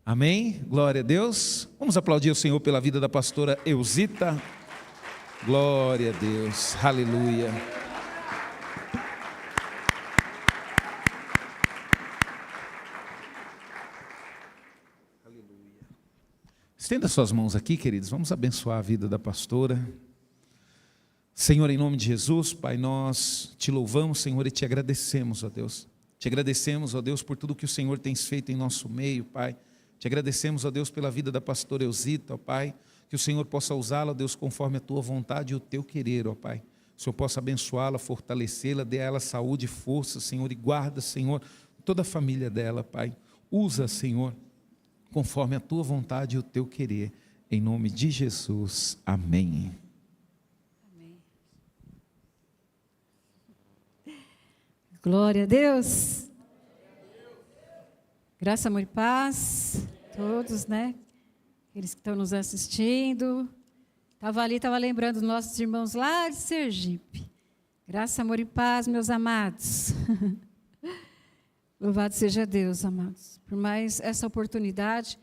Amém? Glória a Deus. Vamos aplaudir o Senhor pela vida da pastora Eusita. Glória a Deus. Aleluia. Aleluia. Estenda suas mãos aqui, queridos. Vamos abençoar a vida da pastora. Senhor, em nome de Jesus, Pai, nós te louvamos, Senhor, e te agradecemos, ó Deus. Te agradecemos, ó Deus, por tudo que o Senhor tem feito em nosso meio, Pai. Te agradecemos, ó Deus, pela vida da pastora Eusita, ó Pai, que o Senhor possa usá-la, ó Deus, conforme a tua vontade e o teu querer, ó Pai. O Senhor possa abençoá-la, fortalecê-la, dê a ela saúde e força, Senhor, e guarda, Senhor, toda a família dela, Pai. Usa, Senhor, conforme a tua vontade e o teu querer, em nome de Jesus. Amém. Amém. Glória a Deus. Graça, amor e paz, todos, né? Aqueles que estão nos assistindo. Estava lembrando dos nossos irmãos lá de Sergipe. Graça, amor e paz, meus amados. Louvado seja Deus, amados, por mais essa oportunidade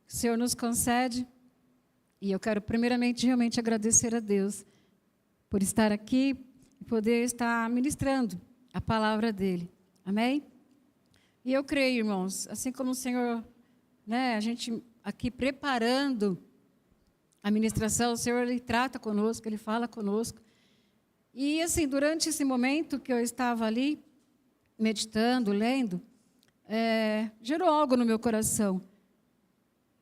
que o Senhor nos concede. E eu quero primeiramente realmente agradecer a Deus por estar aqui e poder estar ministrando a palavra dEle. Amém? E eu creio, irmãos, assim como o Senhor, né, a gente aqui preparando a ministração, o Senhor, Ele trata conosco, Ele fala conosco. E assim, durante esse momento que eu estava ali, meditando, lendo, gerou algo no meu coração.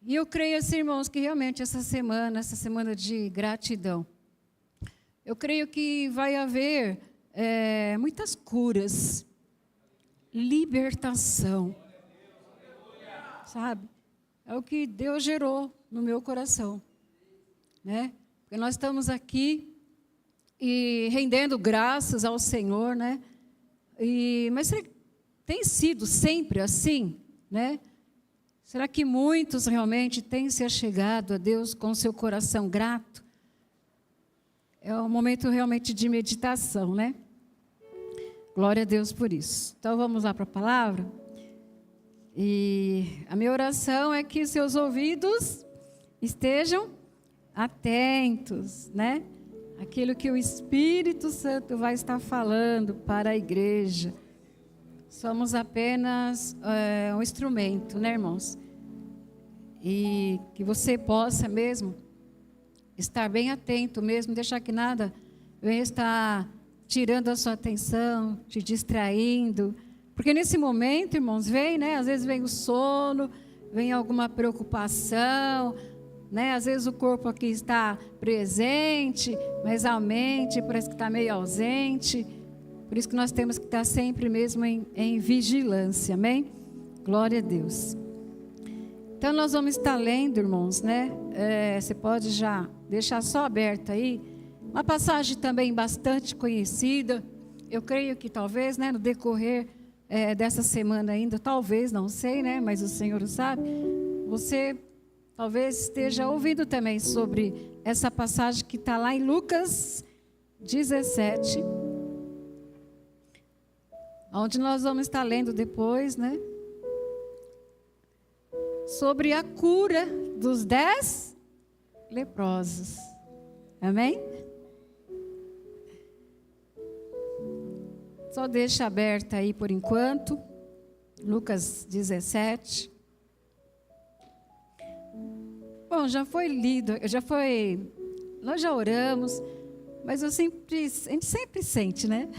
E eu creio assim, irmãos, que realmente essa semana de gratidão, eu creio que vai haver muitas curas, libertação, sabe? É o que Deus gerou no meu coração, né? Porque nós estamos aqui e rendendo graças ao Senhor, né? Mas tem sido sempre assim, né? Será que muitos realmente têm se achegado a Deus com seu coração grato? É um momento realmente de meditação, né? Glória a Deus por isso. Então vamos lá para a palavra. E a minha oração é que seus ouvidos estejam atentos, né? Aquilo que o Espírito Santo vai estar falando para a igreja. Somos apenas um instrumento, né, irmãos? E que você possa mesmo estar bem atento mesmo, deixar que nada venha estar tirando a sua atenção, te distraindo. Porque nesse momento, irmãos, vem, né? Às vezes vem o sono, vem alguma preocupação, né? Às vezes o corpo aqui está presente, mas a mente parece que está meio ausente. Por isso que nós temos que estar sempre mesmo em vigilância, amém? Glória a Deus. Então nós vamos estar lendo, irmãos, né? Você pode já deixar só aberto aí. Uma passagem também bastante conhecida. Eu creio que talvez, né, no decorrer dessa semana ainda, talvez, não sei, né, mas o Senhor sabe, você talvez esteja ouvindo também sobre essa passagem que está lá em Lucas 17, onde nós vamos estar lendo depois, né, sobre a cura dos 10 leprosos. Amém? Só deixa aberta aí por enquanto, Lucas 17. Bom, já foi lido, nós já oramos, mas a gente sempre sente, né?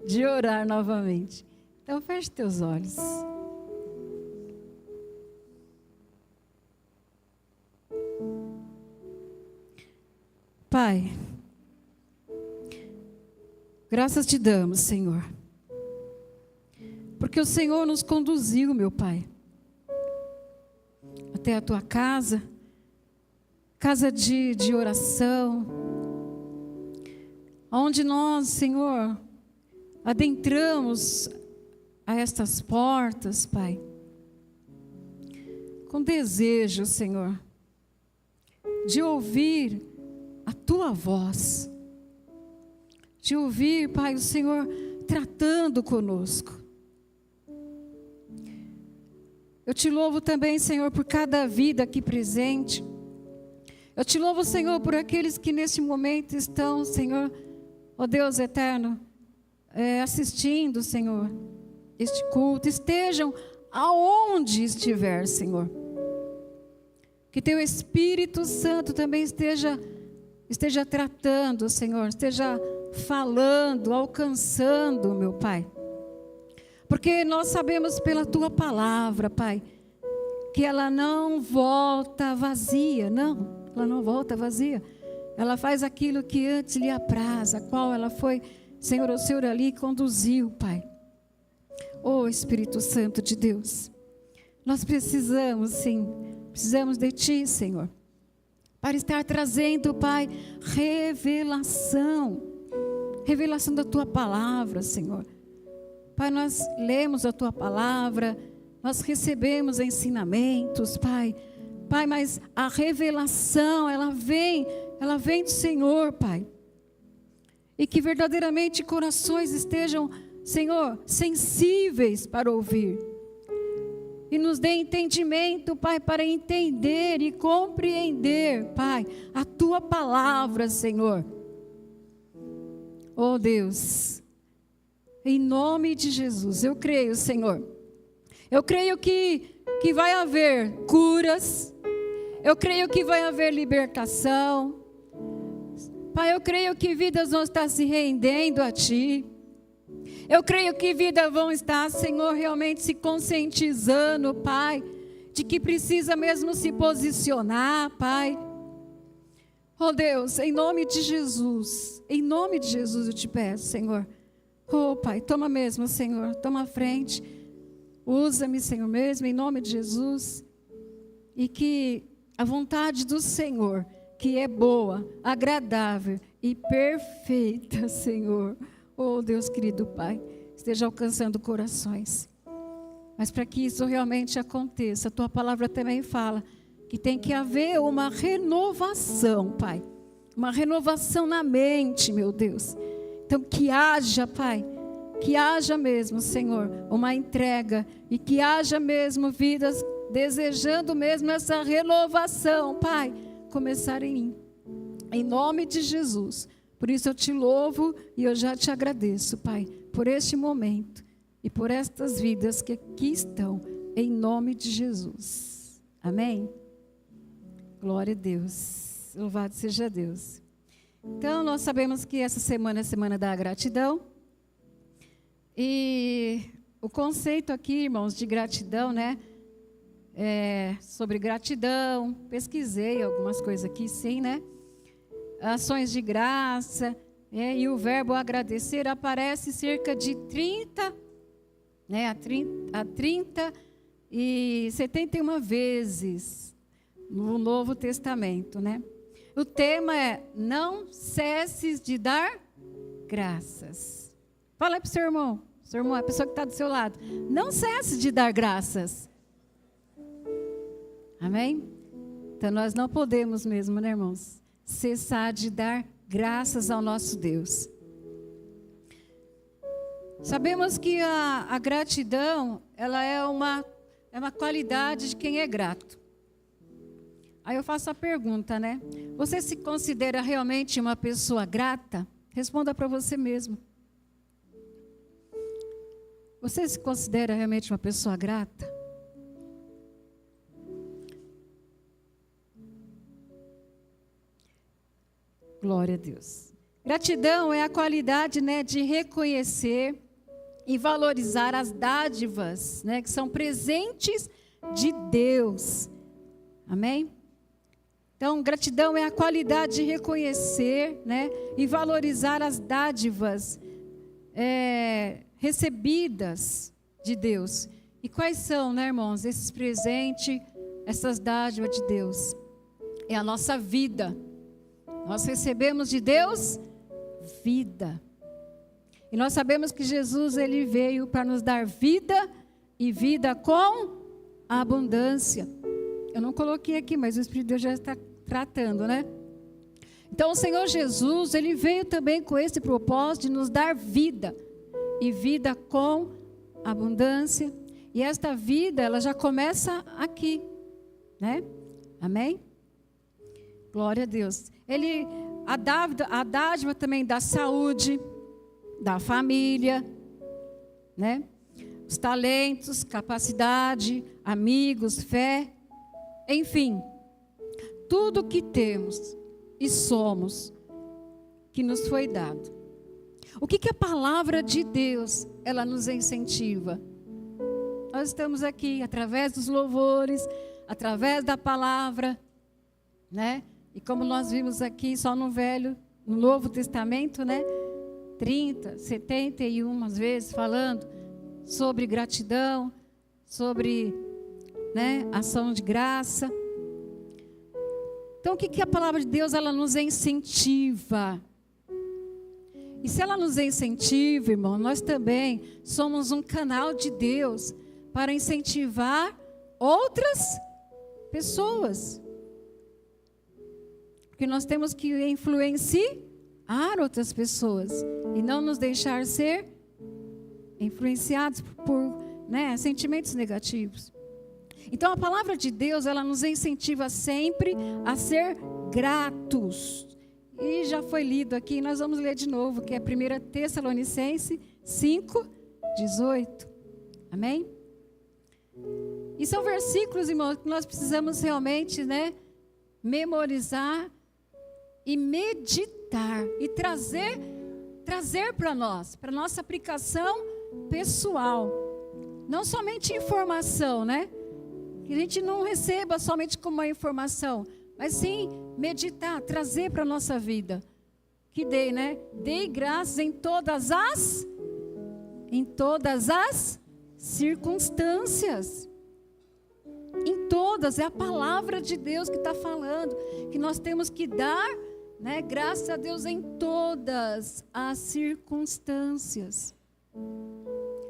De orar novamente. Então, feche teus olhos. Pai, graças te damos, Senhor, porque o Senhor nos conduziu, meu Pai, até a tua casa de oração, onde nós, Senhor, adentramos a estas portas, Pai, com desejo, Senhor, de ouvir a tua voz, de ouvir, Pai, o Senhor tratando conosco. Eu te louvo também, Senhor, por cada vida aqui presente. Eu te louvo, Senhor, por aqueles que neste momento estão, Senhor, ó Deus eterno, assistindo, Senhor, este culto. Estejam aonde estiver, Senhor. Que teu Espírito Santo também esteja tratando, Senhor, esteja falando, alcançando, meu Pai. Porque nós sabemos pela tua palavra, Pai, que ela não volta vazia, não, ela não volta vazia. Ela faz aquilo que antes lhe apraz, a qual ela foi, Senhor, o Senhor ali conduziu, Pai. Oh, Espírito Santo de Deus, nós precisamos, sim, precisamos de Ti, Senhor, para estar trazendo, Pai, revelação da Tua palavra, Senhor. Pai, nós lemos a Tua palavra, nós recebemos ensinamentos, Pai. Pai, mas a revelação, ela vem do Senhor, Pai. E que verdadeiramente corações estejam, Senhor, sensíveis para ouvir. E nos dê entendimento, Pai, para entender e compreender, Pai, a Tua palavra, Senhor. Oh Deus, em nome de Jesus, eu creio, Senhor. Eu creio que vai haver curas. Eu creio que vai haver libertação. Pai, eu creio que vidas vão estar se rendendo a Ti. Eu creio que vidas vão estar, Senhor, realmente se conscientizando, Pai, de que precisa mesmo se posicionar, Pai. Oh Deus, em nome de Jesus eu te peço, Senhor. Oh Pai, toma mesmo, Senhor, toma a frente. Usa-me, Senhor, mesmo, em nome de Jesus. E que a vontade do Senhor, que é boa, agradável e perfeita, Senhor, oh Deus querido Pai, esteja alcançando corações. Mas para que isso realmente aconteça, a Tua palavra também fala que tem que haver uma renovação, Pai. Uma renovação na mente, meu Deus. Então que haja, Pai, que haja mesmo, Senhor, uma entrega. E que haja mesmo vidas desejando mesmo essa renovação, Pai, começar em mim. Em nome de Jesus. Por isso eu te louvo e eu já te agradeço, Pai, por este momento e por estas vidas que aqui estão, em nome de Jesus. Amém? Glória a Deus. Louvado seja Deus. Então, nós sabemos que essa semana é a semana da gratidão. E o conceito aqui, irmãos, de gratidão, né? Sobre gratidão, pesquisei algumas coisas aqui, sim, né? Ações de graça, e o verbo agradecer aparece cerca de 30, né? A 30 e 71 vezes no Novo Testamento, né? O tema é: não cesses de dar graças. Fala para o seu irmão, a pessoa que está do seu lado. Não cesse de dar graças. Amém? Então nós não podemos mesmo, né, irmãos? Cessar de dar graças ao nosso Deus. Sabemos que a gratidão, ela é uma qualidade de quem é grato. Aí eu faço a pergunta, né? Você se considera realmente uma pessoa grata? Responda para você mesmo. Você se considera realmente uma pessoa grata? Glória a Deus. Gratidão é a qualidade, né, de reconhecer e valorizar as dádivas, né, que são presentes de Deus. Amém? Então, gratidão é a qualidade de reconhecer, né, e valorizar as dádivas recebidas de Deus. E quais são, né, irmãos, esses presentes, essas dádivas de Deus? É a nossa vida. Nós recebemos de Deus vida. E nós sabemos que Jesus, ele veio para nos dar vida e vida com abundância. Eu não coloquei aqui, mas o Espírito de Deus já está tratando, né? Então o Senhor Jesus, ele veio também com esse propósito de nos dar vida. E vida com abundância. E esta vida, ela já começa aqui, né? Amém? Glória a Deus. A dádiva também da saúde, da família, né? Os talentos, capacidade, amigos, fé, enfim, tudo que temos e somos, que nos foi dado. O que a palavra de Deus, ela nos incentiva? Nós estamos aqui através dos louvores, através da palavra, né? E como nós vimos aqui só no Novo Testamento, né? 30, 71 vezes falando sobre gratidão, sobre, né, ação de graça. Então, o que a palavra de Deus, ela nos incentiva? E se ela nos incentiva, irmão, nós também somos um canal de Deus para incentivar outras pessoas. Porque nós temos que influenciar outras pessoas e não nos deixar ser influenciados por, né, sentimentos negativos. Então a palavra de Deus, ela nos incentiva sempre a ser gratos. E já foi lido aqui, nós vamos ler de novo, que é 1 Tessalonicenses 5:18. Amém? E são versículos, irmãos, que nós precisamos realmente, né, memorizar e meditar e trazer para nós, para nossa aplicação pessoal. Não somente informação, né? Que a gente não receba somente como uma informação, mas sim meditar, trazer para a nossa vida. Que dê, né? Dei graças em todas as circunstâncias. Em todas, é a palavra de Deus que está falando, que nós temos que dar, né, graças a Deus em todas as circunstâncias.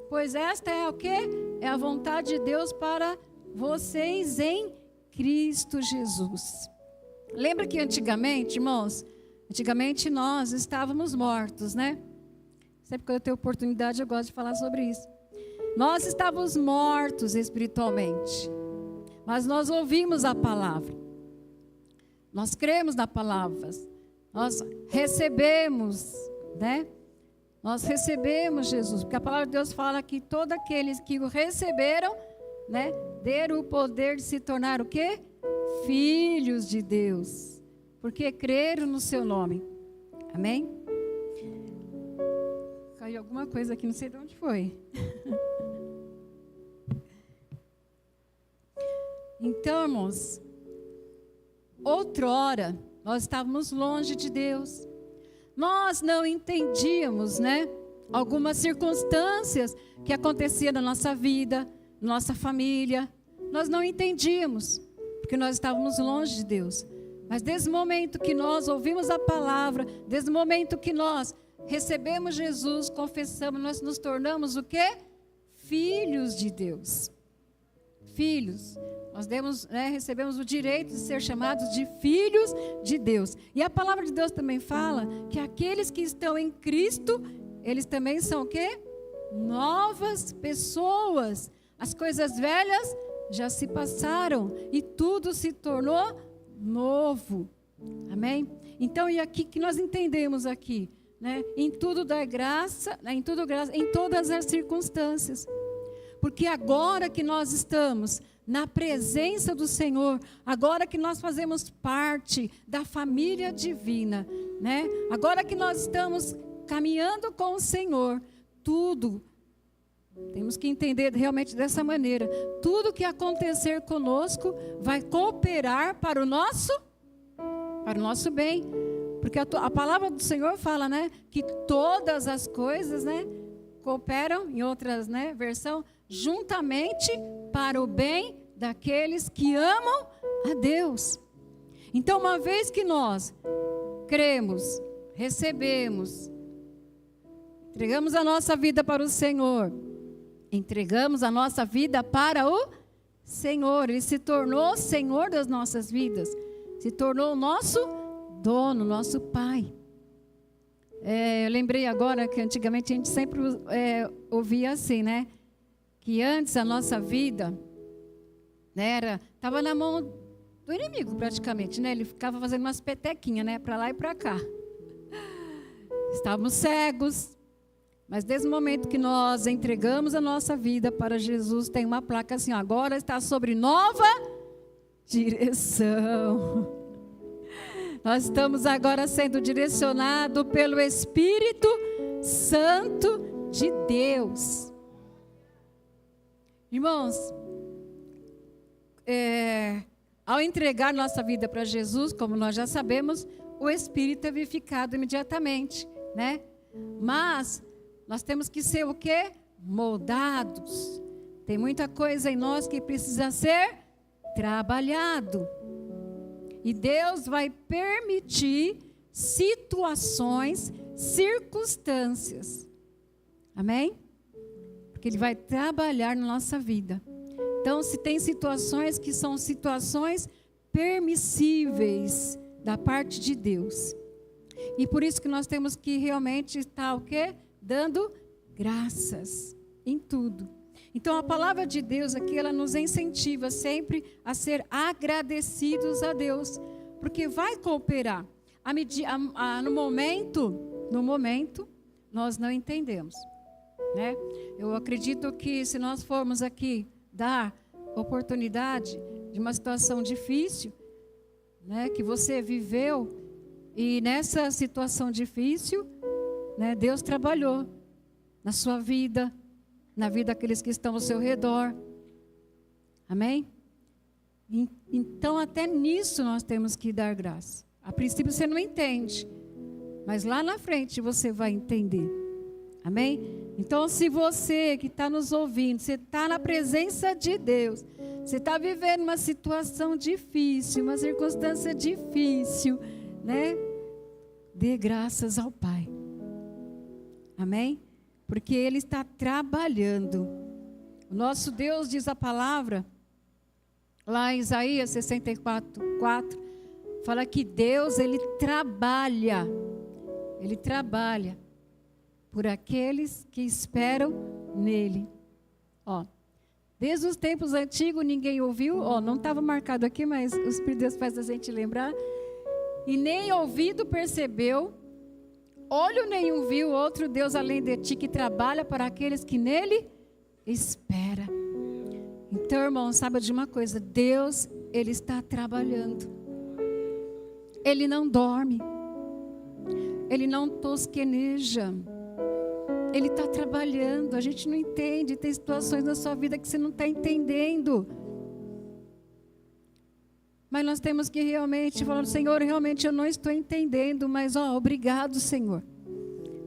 Pois esta é o quê? É a vontade de Deus para vocês em Cristo Jesus. Lembra que antigamente, irmãos, nós estávamos mortos, né? Sempre que eu tenho oportunidade eu gosto de falar sobre isso. Nós estávamos mortos espiritualmente, mas nós ouvimos a palavra. Nós cremos na palavra. Nós recebemos, né? Nós recebemos Jesus, porque a palavra de Deus fala que todos aqueles que o receberam, né, deram o poder de se tornar o quê? Filhos de Deus, porque creram no seu nome. Amém? Caiu alguma coisa aqui, não sei de onde foi. Então, irmãos, outrora nós estávamos longe de Deus. Nós não entendíamos, né, algumas circunstâncias que aconteciam na nossa vida, nossa família. Nós não entendíamos, porque nós estávamos longe de Deus. Mas desde o momento que nós ouvimos a palavra, desde o momento que nós recebemos Jesus, confessamos, nós nos tornamos o quê? Filhos de Deus. Filhos. Nós recebemos o direito de ser chamados de filhos de Deus. E a palavra de Deus também fala que aqueles que estão em Cristo, eles também são o quê? Novas pessoas. As coisas velhas já se passaram e tudo se tornou novo. Amém? Então, e aqui que nós entendemos aqui, né? Em tudo dá graça, em todas as circunstâncias. Porque agora que nós estamos na presença do Senhor, agora que nós fazemos parte da família divina, né? Agora que nós estamos caminhando com o Senhor, tudo, temos que entender realmente dessa maneira, tudo que acontecer conosco vai cooperar para o nosso bem, porque a palavra do Senhor fala, né, que todas as coisas, né, cooperam, em outras, né, versão, juntamente para o bem daqueles que amam a Deus. Então, uma vez que nós cremos, recebemos, entregamos a nossa vida para o Senhor, entregamos a nossa vida para o Senhor, Ele se tornou Senhor das nossas vidas, se tornou o nosso dono, nosso Pai. Eu lembrei agora que antigamente a gente sempre ouvia assim, né? que antes a nossa vida, né, estava na mão do inimigo praticamente, né? Ele ficava fazendo umas petequinhas, né, para lá e para cá. Estávamos cegos, mas desde o momento que nós entregamos a nossa vida para Jesus, tem uma placa assim, ó, agora está sobre nova direção. Nós estamos agora sendo direcionados pelo Espírito Santo de Deus. Irmãos, ao entregar nossa vida para Jesus, como nós já sabemos, o Espírito é vivificado imediatamente, né? Mas nós temos que ser o quê? Moldados. Tem muita coisa em nós que precisa ser trabalhado. E Deus vai permitir situações, circunstâncias. Amém? Porque Ele vai trabalhar na nossa vida. Então, se tem situações que são situações permissíveis da parte de Deus. E por isso que nós temos que realmente estar o quê? Dando graças em tudo. Então, a palavra de Deus aqui, ela nos incentiva sempre a ser agradecidos a Deus, porque vai cooperar. No momento, nós não entendemos, né? Eu acredito que se nós formos aqui dar oportunidade de uma situação difícil, né, que você viveu, e nessa situação difícil, né, Deus trabalhou na sua vida, na vida daqueles que estão ao seu redor. Amém? Então, até nisso nós temos que dar graça. A princípio você não entende, mas lá na frente você vai entender. Amém? Então, se você que está nos ouvindo, você está na presença de Deus, você está vivendo uma situação difícil, uma circunstância difícil, né? Dê graças ao Pai. Amém? Porque Ele está trabalhando. O nosso Deus, diz a palavra, lá em Isaías 64:4, fala que Deus, Ele trabalha por aqueles que esperam nele. Ó, desde os tempos antigos ninguém ouviu, não estava marcado aqui, mas o Espírito de Deus faz a gente lembrar, e nem ouvido percebeu, olho nenhum viu outro Deus além de ti, que trabalha para aqueles que nele espera. Então, irmão, saiba de uma coisa, Deus, Ele está trabalhando. Ele não dorme. Ele não tosqueneja. Ele está trabalhando. A gente não entende. Tem situações na sua vida que você não está entendendo. Mas nós temos que realmente falar, Senhor, realmente eu não estou entendendo, mas obrigado, Senhor.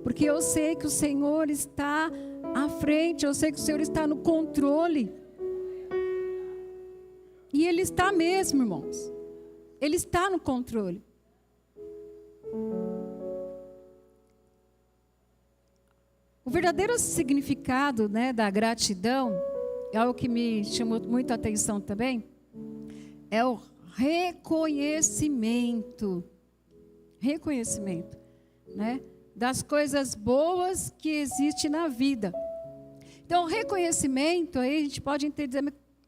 Porque eu sei que o Senhor está à frente, eu sei que o Senhor está no controle. E Ele está mesmo, irmãos. Ele está no controle. O verdadeiro significado, né, da gratidão, é algo que me chamou muito a atenção também, é o reconhecimento, né, das coisas boas que existem na vida. Então, o reconhecimento, aí a gente pode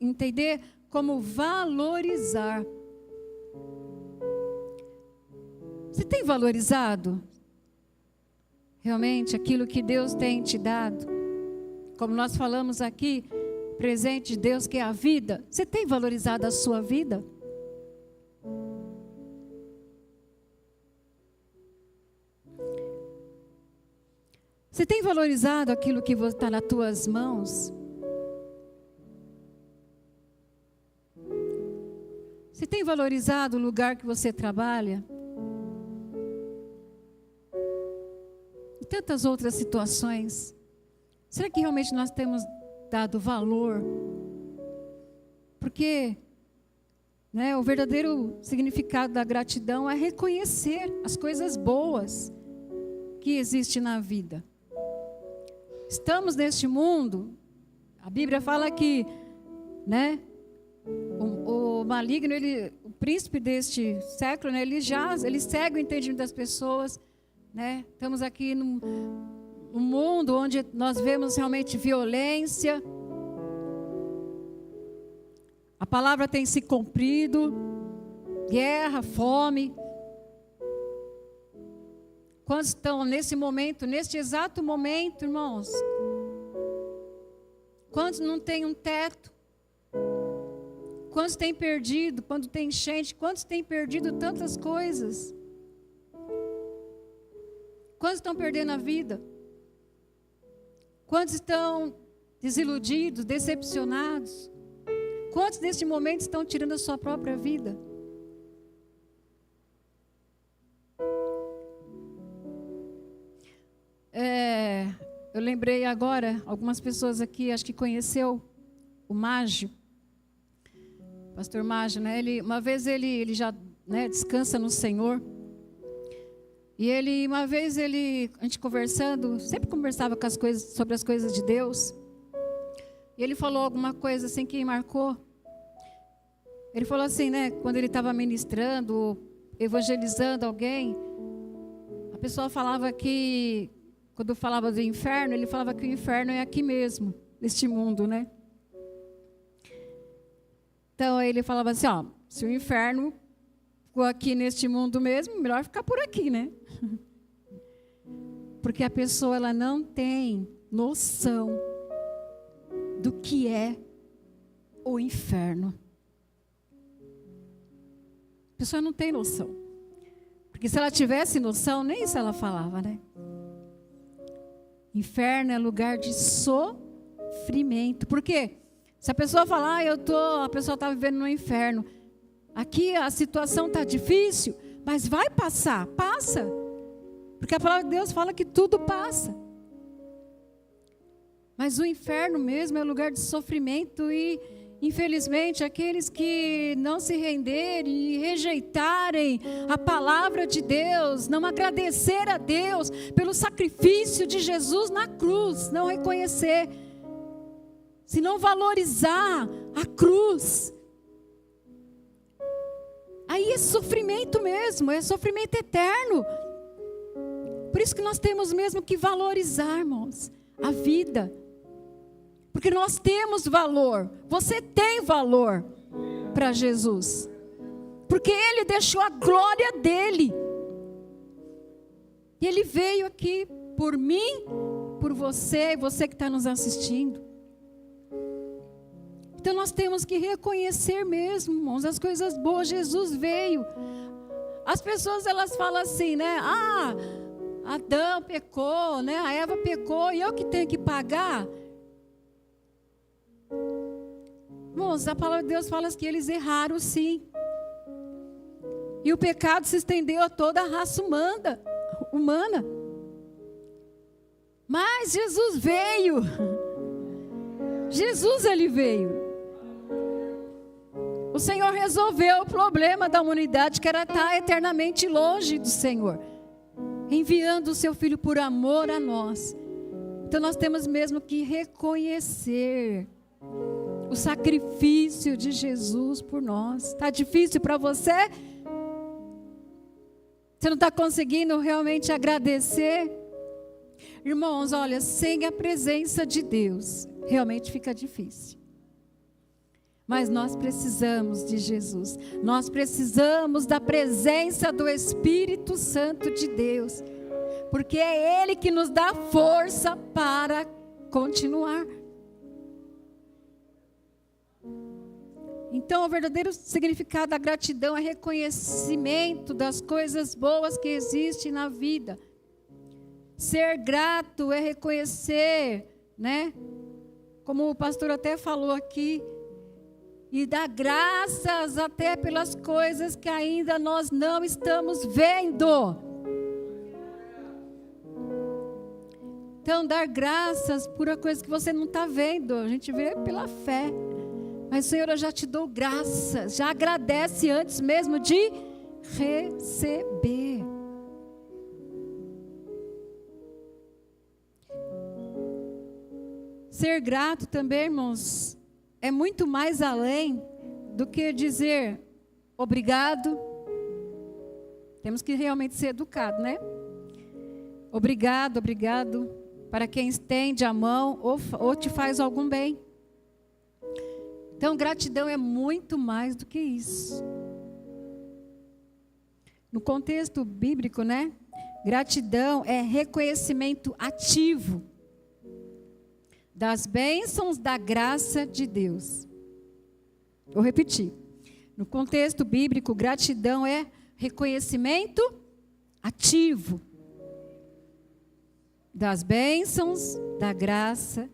entender como valorizar. Você tem valorizado realmente aquilo que Deus tem te dado? Como nós falamos aqui, presente de Deus, que é a vida. Você tem valorizado a sua vida? Você tem valorizado aquilo que está nas tuas mãos? Você tem valorizado o lugar que você trabalha? E tantas outras situações. Será que realmente nós temos dado valor? Porque, né, o verdadeiro significado da gratidão é reconhecer as coisas boas que existem na vida. Estamos neste mundo, a Bíblia fala que, né, o maligno, o príncipe deste século, né, ele segue o entendimento das pessoas, né? Estamos aqui num mundo onde nós vemos realmente violência, A palavra tem se cumprido, guerra, fome. Quantos estão nesse momento, neste exato momento, irmãos? Quantos não têm um teto? Quantos têm perdido, quando tem enchente? Quantos têm perdido tantas coisas? Quantos estão perdendo a vida? Quantos estão desiludidos, decepcionados? Quantos neste momento estão tirando a sua própria vida? Eu lembrei agora, algumas pessoas aqui, acho que conheceu o Mágio, pastor Mágio, né? Uma vez ele já, né, descansa no Senhor. E uma vez a gente conversando, sempre conversava com sobre as coisas de Deus. E ele falou alguma coisa assim que marcou. Ele falou assim, né? Quando ele estava ministrando, evangelizando alguém, a pessoa falava que, quando falava do inferno, ele falava que o inferno é aqui mesmo, neste mundo, né? Então ele falava assim, ó, se o inferno ficou aqui neste mundo mesmo, melhor ficar por aqui, né? Porque a pessoa, ela não tem noção do que é o inferno. A pessoa não tem noção. Porque se ela tivesse noção, nem isso ela falava, né? Inferno é lugar de sofrimento. Por quê? Se a pessoa falar, a pessoa está vivendo no inferno. Aqui a situação está difícil, mas vai passar, passa. Porque a palavra de Deus fala que tudo passa. Mas o inferno mesmo é lugar de sofrimento e, infelizmente, aqueles que não se renderem e rejeitarem a palavra de Deus, não agradecer a Deus pelo sacrifício de Jesus na cruz, não reconhecer, se não valorizar a cruz, aí é sofrimento mesmo, é sofrimento eterno. Por isso que nós temos mesmo que valorizar, irmãos, a vida. Porque nós temos valor. Você tem valor para Jesus. Porque Ele deixou a glória dEle. E Ele veio aqui por mim, por você que está nos assistindo. Então nós temos que reconhecer mesmo, irmãos, as coisas boas. Jesus veio. As pessoas, elas falam assim, né? Adão pecou, né? A Eva pecou e eu que tenho que pagar. Irmãos, a palavra de Deus fala que eles erraram sim. E o pecado se estendeu a toda a raça humana. Mas Jesus veio. Jesus, Ele veio. O Senhor resolveu o problema da humanidade, que era estar eternamente longe do Senhor, enviando o seu Filho por amor a nós. Então nós temos mesmo que reconhecer o sacrifício de Jesus por nós. Está difícil para você? Você não está conseguindo realmente agradecer? Irmãos, olha, sem a presença de Deus, realmente fica difícil. Mas nós precisamos de Jesus. Nós precisamos da presença do Espírito Santo de Deus. Porque é Ele que nos dá força para continuar. Então, o verdadeiro significado da gratidão é reconhecimento das coisas boas que existem na vida. Ser grato é reconhecer, né? Como o pastor até falou aqui, e dar graças até pelas coisas que ainda nós não estamos vendo. Então, dar graças por uma coisa que você não está vendo, a gente vê pela fé. Mas, Senhor, eu já te dou graças, já agradece antes mesmo de receber. Ser grato também, irmãos, é muito mais além do que dizer obrigado. Temos que realmente ser educados, né? Obrigado, obrigado, para quem estende a mão ou te faz algum bem. Então, gratidão é muito mais do que isso. No contexto bíblico, né? Gratidão é reconhecimento ativo das bênçãos da graça de Deus. Vou repetir. No contexto bíblico, gratidão é reconhecimento ativo das bênçãos da graça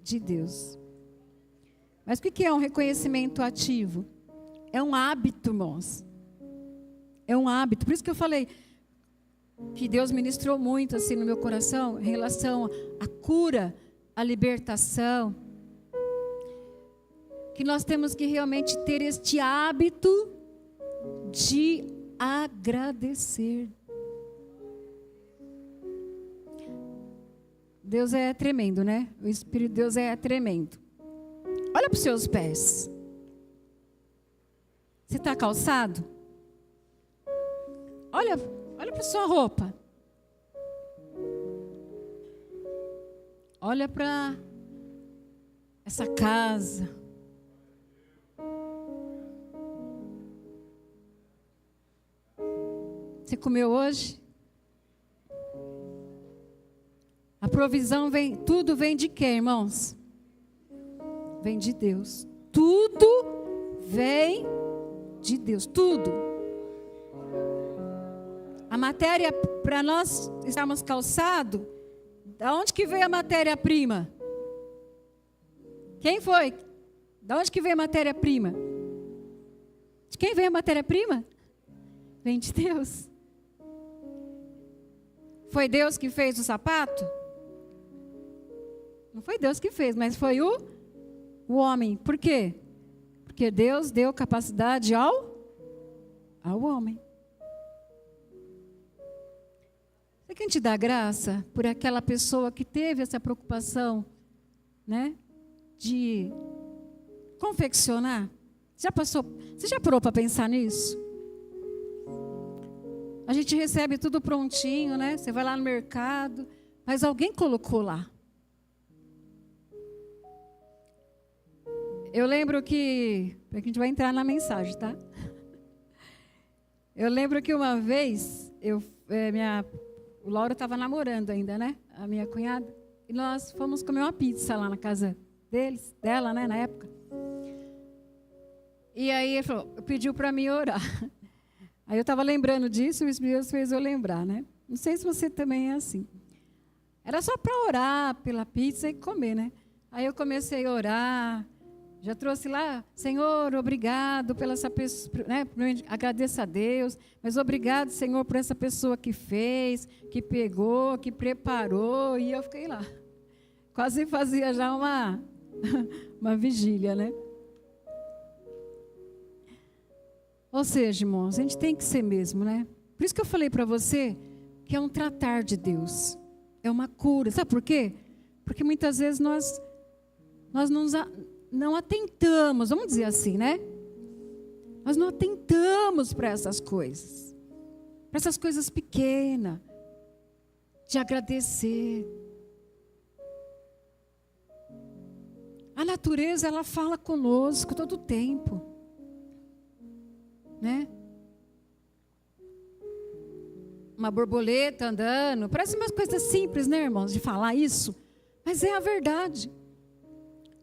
de Deus. Mas o que é um reconhecimento ativo? É um hábito, irmãos. É um hábito. Por isso que eu falei que Deus ministrou muito assim no meu coração em relação à cura, à libertação. Que nós temos que realmente ter este hábito de agradecer. Deus é tremendo, né? O Espírito de Deus é tremendo. Olha para os seus pés. Você está calçado? Olha para a sua roupa. Olha para essa casa. Você comeu hoje? A provisão vem, tudo vem de quem, irmãos? Vem de Deus. Tudo vem de Deus, tudo. A matéria, para nós estarmos calçados, da onde que veio a matéria-prima? Quem foi? Da onde que veio a matéria-prima? De quem veio a matéria-prima? Vem de Deus. Foi Deus que fez o sapato? Não foi Deus que fez, mas foi o homem. Por quê? Porque Deus deu capacidade ao homem. Você quer te dar graça por aquela pessoa que teve essa preocupação, né? De confeccionar? Você já parou para pensar nisso? A gente recebe tudo prontinho, né? Você vai lá no mercado, mas alguém colocou lá. Eu lembro que... A gente vai entrar na mensagem, tá? Eu lembro que uma vez, o Laura estava namorando ainda, né? A minha cunhada. E nós fomos comer uma pizza lá na casa dela, né? Na época. E aí ele falou, pediu para mim orar. Aí eu estava lembrando disso, o Espírito Deus fez eu lembrar, né? Não sei se você também é assim. Era só para orar pela pizza e comer, né? Aí eu comecei a orar, já trouxe lá, Senhor, obrigado pela essa pessoa, né? Agradeço a Deus, mas obrigado, Senhor, por essa pessoa que fez, que pegou, que preparou, e eu fiquei lá. Quase fazia já uma vigília, né? Ou seja, irmãos, a gente tem que ser mesmo, né? Por isso que eu falei para você que é um tratar de Deus. É uma cura. Sabe por quê? Porque muitas vezes nós não atentamos, vamos dizer assim, né? Nós não atentamos para essas coisas. Para essas coisas pequenas. De agradecer. A natureza, ela fala conosco todo o tempo. Né? Uma borboleta andando, parece umas coisas simples, né, irmãos, de falar isso, mas é a verdade.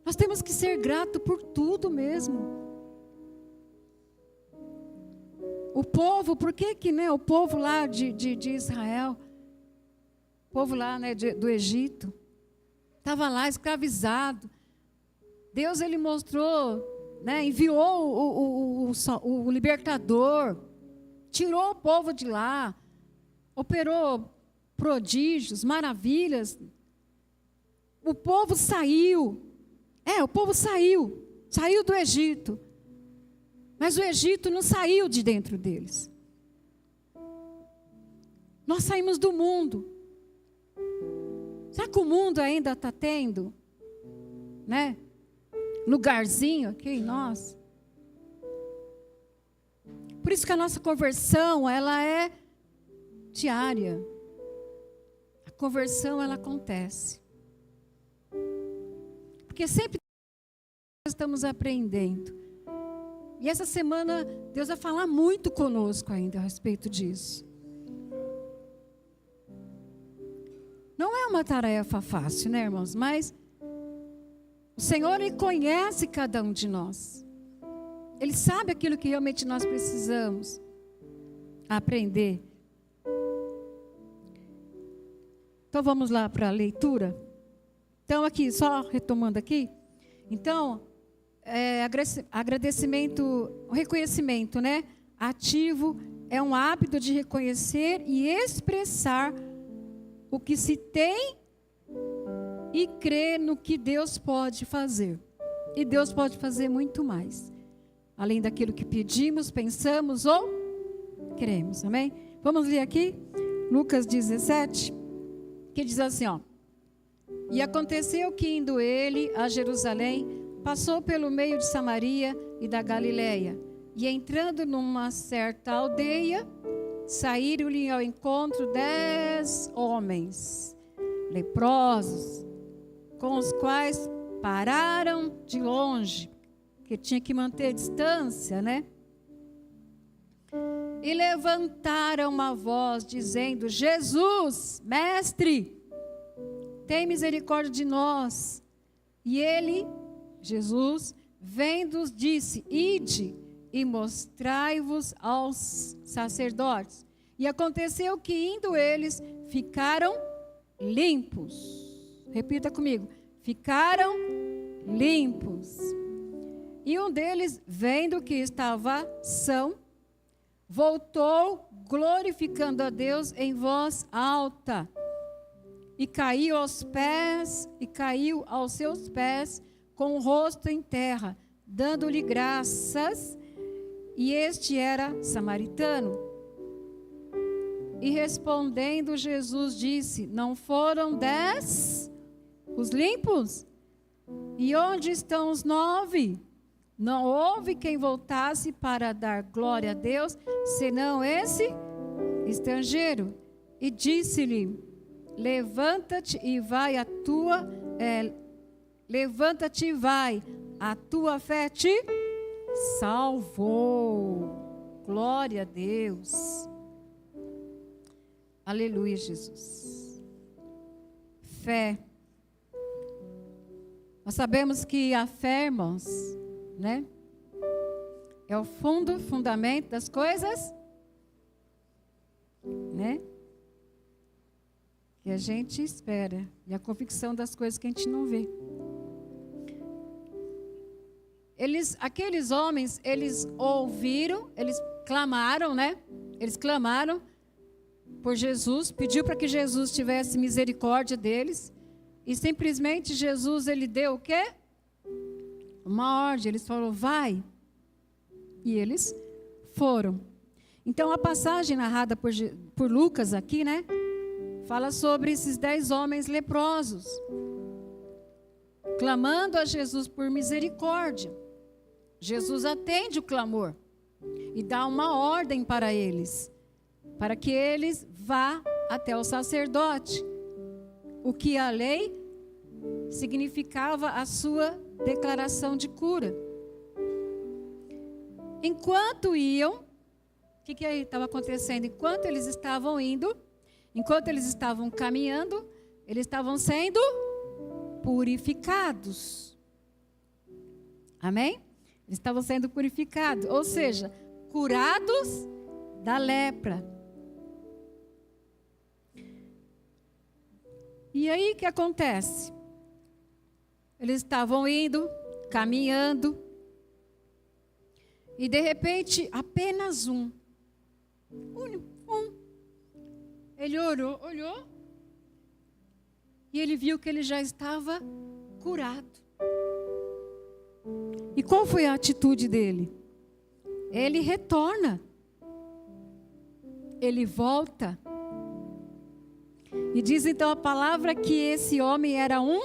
Nós temos que ser gratos por tudo mesmo. O povo, por que né, o povo lá de Israel, o povo lá, né, do Egito, estava lá escravizado. Deus, ele mostrou, né, enviou o libertador, tirou o povo de lá, operou prodígios, maravilhas. O povo saiu. O povo saiu do Egito. Mas o Egito não saiu de dentro deles. Nós saímos do mundo. Será que o mundo ainda está tendo, né, lugarzinho aqui em nós? Por isso que a nossa conversão, ela é diária. A conversão, ela acontece. Porque sempre estamos aprendendo. E essa semana Deus vai falar muito conosco ainda a respeito disso. Não é uma tarefa fácil, né, irmãos? Mas o Senhor, Ele conhece cada um de nós. Ele sabe aquilo que realmente nós precisamos aprender. Então vamos lá para a leitura. Então aqui, só retomando aqui. Então, agradecimento, reconhecimento, né? Ativo é um hábito de reconhecer e expressar o que se tem e crer no que Deus pode fazer. E Deus pode fazer muito mais. Além daquilo que pedimos, pensamos ou cremos. Amém? Vamos ler aqui, Lucas 17, que diz assim, ó. E aconteceu que indo ele a Jerusalém, passou pelo meio de Samaria e da Galileia. E entrando numa certa aldeia, saíram-lhe ao encontro 10 homens leprosos, com os quais pararam de longe, que tinha que manter distância, né? E levantaram uma voz dizendo: Jesus, mestre, tem misericórdia de nós. E ele, Jesus, vendo-os, disse: ide e mostrai-vos aos sacerdotes. E aconteceu que, indo eles, ficaram limpos. Repita comigo: ficaram limpos. E um deles, vendo que estava são, voltou, glorificando a Deus em voz alta. E caiu aos seus pés, com o rosto em terra, dando-lhe graças. E este era samaritano. E respondendo Jesus disse: não foram 10 os limpos? E onde estão os 9? Não houve quem voltasse para dar glória a Deus, senão esse estrangeiro. E disse-lhe: levanta-te e vai, a tua fé te salvou. Glória a Deus. Aleluia, Jesus. Fé. Nós sabemos que a fé, irmãos, né? É o fundamento das coisas, né? Que a gente espera. E a convicção das coisas que a gente não vê. Aqueles homens, eles ouviram, eles clamaram, né? Eles clamaram por Jesus, pediu para que Jesus tivesse misericórdia deles. E simplesmente Jesus, ele deu o quê? Uma ordem. Eles falaram: vai. E eles foram. Então a passagem narrada por Lucas aqui, né? Fala sobre esses 10 homens leprosos, clamando a Jesus por misericórdia. Jesus atende o clamor e dá uma ordem para eles, para que eles vá até o sacerdote. O que a lei significava a sua declaração de cura. Enquanto iam, o que estava acontecendo? Enquanto eles estavam indo, enquanto eles estavam caminhando, eles estavam sendo purificados. Amém? Eles estavam sendo purificados, ou seja, curados da lepra. E aí o que acontece? Eles estavam indo, caminhando, e de repente, apenas um. Ele olhou, e ele viu que ele já estava curado. E qual foi a atitude dele? Ele retorna. Ele volta. E diz então a palavra que esse homem era um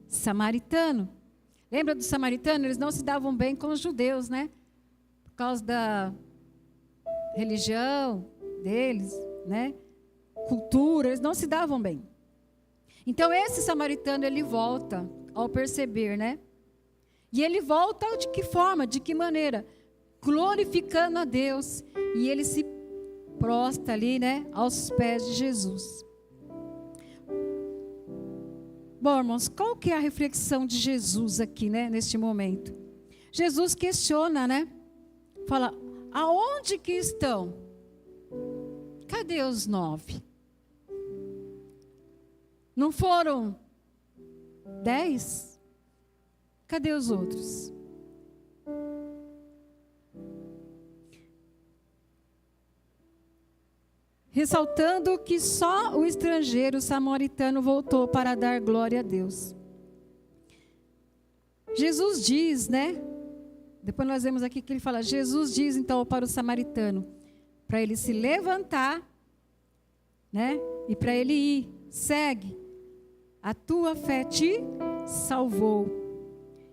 samaritano. Lembra do samaritano? Eles não se davam bem com os judeus, né? Por causa da religião deles, né? Cultura, eles não se davam bem. Então esse samaritano, ele volta ao perceber, né? E ele volta de que forma? De que maneira? Glorificando a Deus. E ele se prostra ali, né, aos pés de Jesus. Bom, irmãos, qual que é a reflexão de Jesus aqui, né, neste momento? Jesus questiona, né? Fala, aonde que estão? Cadê os 9? Não foram 10? Cadê os outros? Ressaltando que só o estrangeiro samaritano voltou para dar glória a Deus. Jesus diz, né? Depois nós vemos aqui que ele fala, Jesus diz então para o samaritano, para ele se levantar, né? E para ele ir, segue, a tua fé te salvou.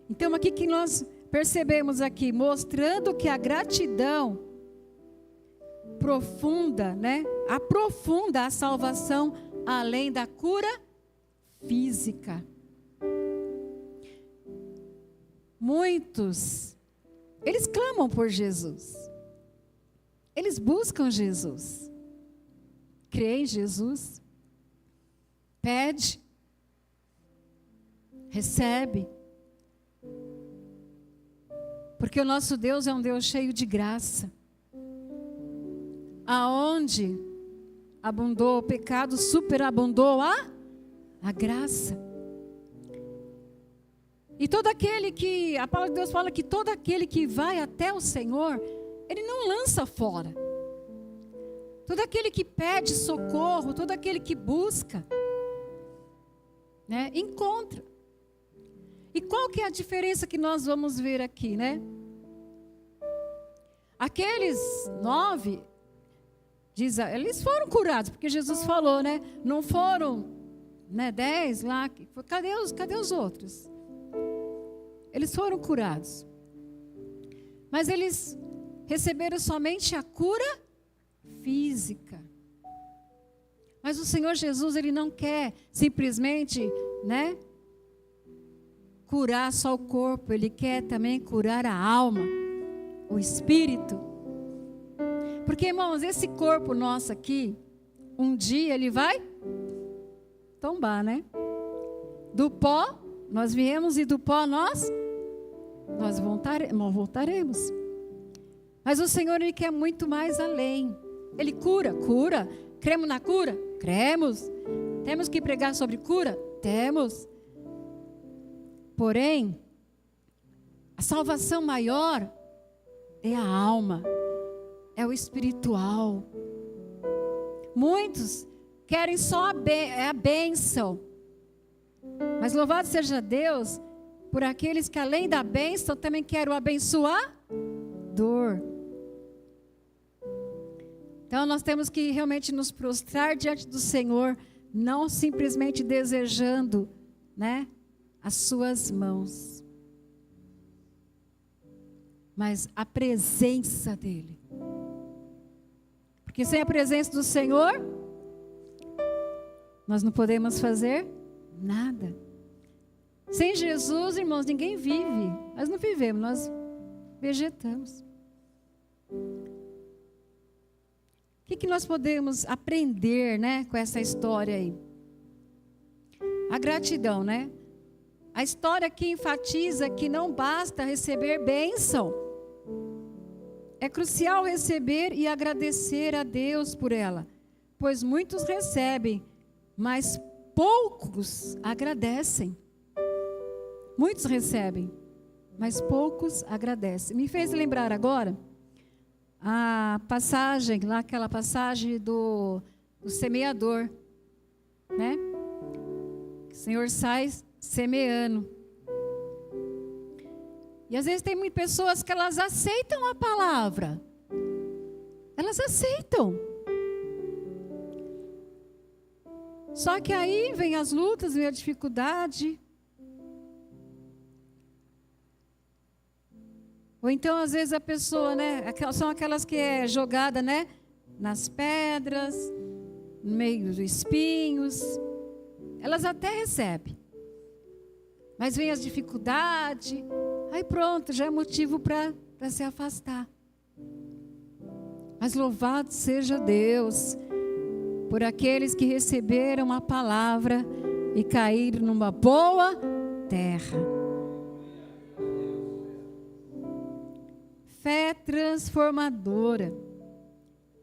Então aqui que nós percebemos aqui, mostrando que a gratidão profunda, né? Aprofunda a salvação além da cura física. Muitos, eles clamam por Jesus. Eles buscam Jesus. Crê em Jesus. Pede. Recebe. Porque o nosso Deus é um Deus cheio de graça. Aonde abundou o pecado, superabundou a graça. E todo aquele que, a palavra de Deus fala que todo aquele que vai até o Senhor, ele não lança fora. Todo aquele que pede socorro, todo aquele que busca, né, encontra. E qual que é a diferença que nós vamos ver aqui, né? Aqueles 9... eles foram curados, porque Jesus falou, né? Não foram, né, 10 lá. Cadê os outros? Eles foram curados. Mas eles receberam somente a cura física. Mas o Senhor Jesus, ele não quer simplesmente, né, curar só o corpo. Ele quer também curar a alma, o espírito. Porque, irmãos, esse corpo nosso aqui, um dia ele vai tombar, né? Do pó, nós viemos e do pó nós voltaremos. Mas o Senhor, ele quer muito mais além. Ele cura. Cremos na cura? Cremos. Temos que pregar sobre cura? Temos. Porém, a salvação maior é a alma. É o espiritual. Muitos querem só a bênção. Mas louvado seja Deus por aqueles que além da bênção também querem o abençoador. Então nós temos que realmente nos prostrar diante do Senhor, não simplesmente desejando, né, as suas mãos, mas a presença dEle. Porque sem a presença do Senhor, nós não podemos fazer nada. Sem Jesus, irmãos, ninguém vive. Nós não vivemos, nós vegetamos. O que nós podemos aprender, né, com essa história aí? A gratidão, né? A história aqui enfatiza que não basta receber bênção. É crucial receber e agradecer a Deus por ela, pois muitos recebem, mas poucos agradecem. Muitos recebem, mas poucos agradecem. Me fez lembrar agora a passagem, lá aquela passagem do semeador, né? O Senhor sai semeando. E às vezes tem muitas pessoas que elas aceitam a palavra. Elas aceitam. Só que aí vem as lutas, vem a dificuldade. Ou então, às vezes, a pessoa, né? São aquelas que é jogada, né? Nas pedras, no meio dos espinhos. Elas até recebem. Mas vem as dificuldades. Aí pronto, já é motivo para se afastar. Mas louvado seja Deus por aqueles que receberam a palavra e caíram numa boa terra. Fé transformadora.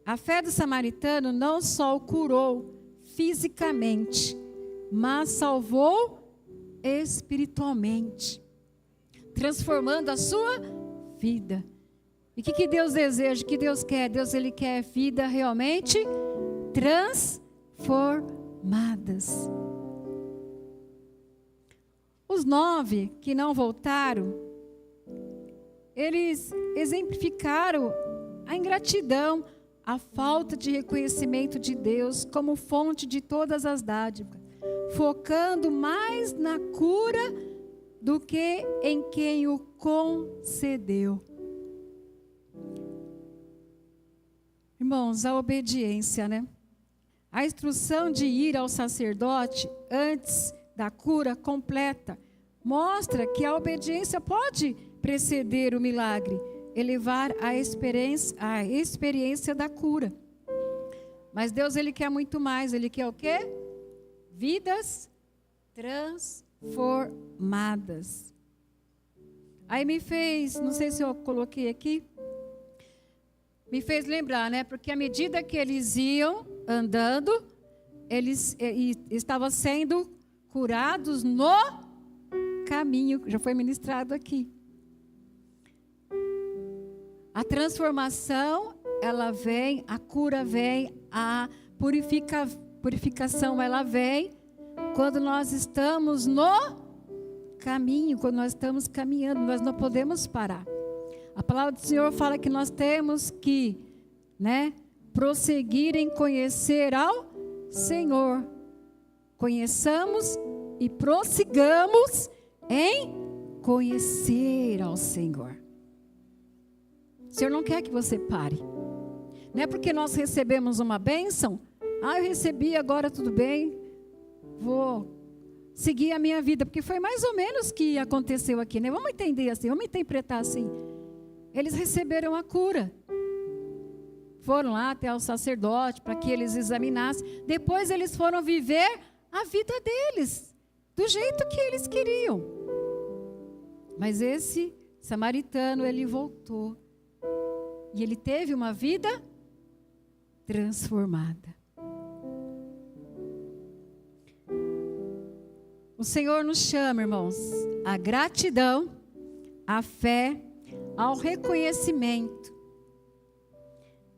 A fé do samaritano não só o curou fisicamente, mas salvou espiritualmente, transformando a sua vida. E o que Deus deseja? O que Deus quer? Deus, Ele quer vida realmente transformadas. Os 9 que não voltaram, eles exemplificaram a ingratidão, a falta de reconhecimento de Deus como fonte de todas as dádivas, focando mais na cura do que em quem o concedeu. Irmãos, a obediência, né? A instrução de ir ao sacerdote antes da cura completa mostra que a obediência pode preceder o milagre, elevar a experiência da cura. Mas Deus, Ele quer muito mais. Ele quer o quê? Vidas transformadas. Aí me fez, não sei se eu coloquei aqui, me fez lembrar, né? Porque à medida que eles iam andando, eles estavam sendo curados no caminho, já foi ministrado aqui. A transformação, ela vem, a cura vem, a purificação, ela vem quando nós estamos no caminho, quando nós estamos caminhando, nós não podemos parar. A palavra do Senhor fala que nós temos que, né, prosseguir em conhecer ao Senhor. Conheçamos e prossigamos em conhecer ao Senhor. O Senhor não quer que você pare. Não é porque nós recebemos uma bênção, eu recebi, agora tudo bem, vou seguir a minha vida, porque foi mais ou menos o que aconteceu aqui, né? Vamos entender assim, vamos interpretar assim. Eles receberam a cura. Foram lá até o sacerdote para que eles examinassem. Depois eles foram viver a vida deles, do jeito que eles queriam. Mas esse samaritano, ele voltou. E ele teve uma vida transformada. O Senhor nos chama, irmãos, à gratidão, à fé, ao reconhecimento.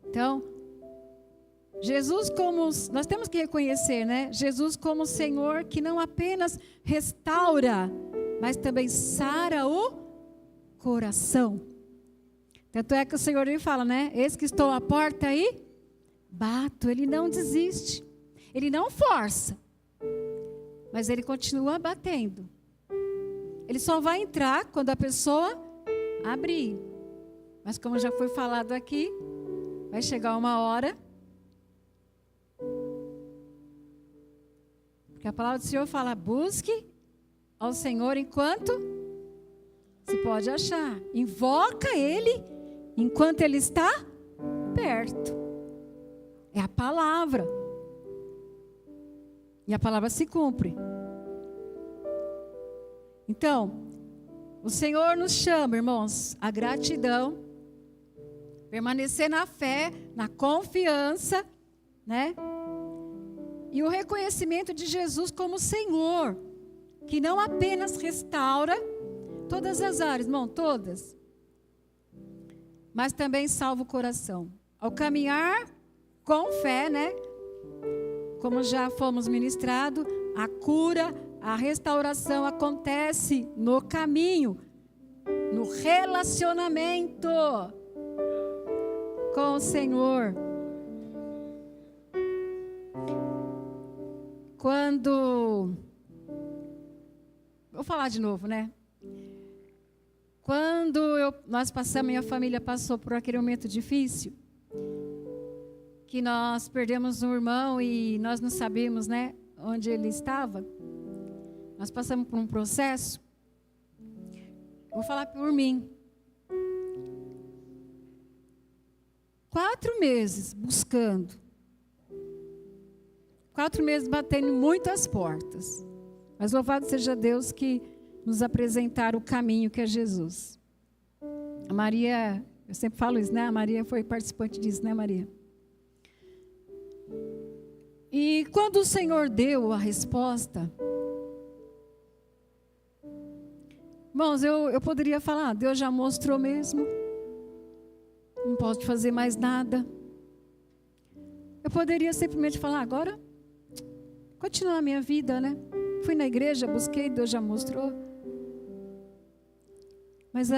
Então, Jesus como, nós temos que reconhecer, né? Jesus como Senhor que não apenas restaura, mas também sara o coração. Tanto é que o Senhor ele fala, né? Eis que estou à porta e bato. Ele não desiste. Ele não força. Mas ele continua batendo. Ele só vai entrar quando a pessoa abrir. Mas como já foi falado aqui, vai chegar uma hora. Porque a palavra do Senhor fala, busque ao Senhor enquanto se pode achar. Invoca Ele enquanto Ele está perto. É a palavra. E a palavra se cumpre. Então, o Senhor nos chama, irmãos, à gratidão, permanecer na fé, na confiança, né? E o reconhecimento de Jesus como Senhor, que não apenas restaura todas as áreas, irmão, todas, mas também salva o coração. Ao caminhar com fé, né? Como já fomos ministrados, a cura, a restauração acontece no caminho, no relacionamento com o Senhor. Quando, vou falar de novo, né? Quando nós passamos, minha família passou por aquele momento difícil, que nós perdemos um irmão e nós não sabíamos, né, onde ele estava. Nós passamos por um processo. vou falar por mim. 4 meses buscando. 4 meses batendo em muitas portas. Mas louvado seja Deus que nos apresentaram o caminho que é Jesus. A Maria, eu sempre falo isso, né? A Maria foi participante disso, né, Maria? E quando o Senhor deu a resposta, irmãos, eu poderia falar, Deus já mostrou mesmo. Não posso fazer mais nada. Eu poderia simplesmente falar, agora, continuar a minha vida, né? Fui na igreja, busquei, Deus já mostrou. Mas